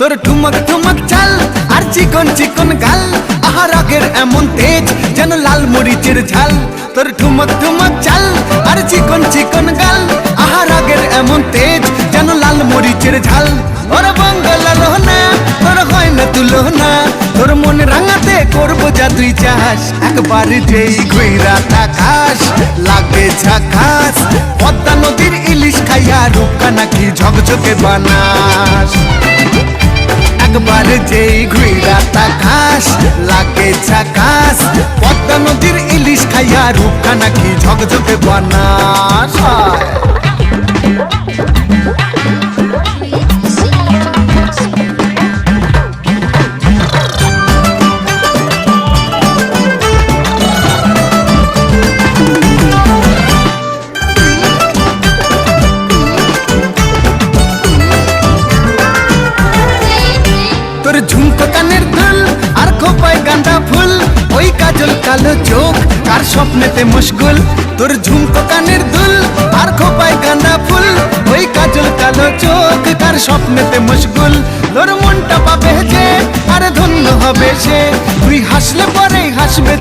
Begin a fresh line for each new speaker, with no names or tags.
তোর ঠুমক ঠুমক চাল আর চিকন চিকন গাল, আহা রাগের এমন তেজ যেন লাল মরিচের ঝাল। তোর ঠুমক ঠুমক চাল আর চিকন চিকন গাল, আহা রাগের এমন তেজ যেন লাল মরিচের ঝাল। ওর বাঙ্গালা রহনা তোর হয় না তুলনা, তোর মন রাঙাতে করবো যা তুই চাস। একবার যেই ঘুইরা তাকাস লাগে ঝাকাস, পদ্মা নদীর ইলিশ খাইয়া রূপকা নাকি ঝকঝকে বানাস। একবার যেই ঘুইরা তাকাস লাগে ঝাকাস, পদ্মা নদীর ইলিশ খাইয়া রূপকা নাকি ঝকঝকে বানাস। তোর ঝুমকো কানের দুল আর খোপায় গাঁদা ফুল, ওই কাজল কালো চোখ কার স্বপ্নেতে মশগুল। তোর ঝুমকো কানের দুল আর খোপায় গাঁদা ফুল, ওই কাজল কালো চোখ কার স্বপ্নেতে মশগুল। তোর মনটা পাবে যে আর ধন্য হবে সে, তুই হাসলে পরেই হাসবে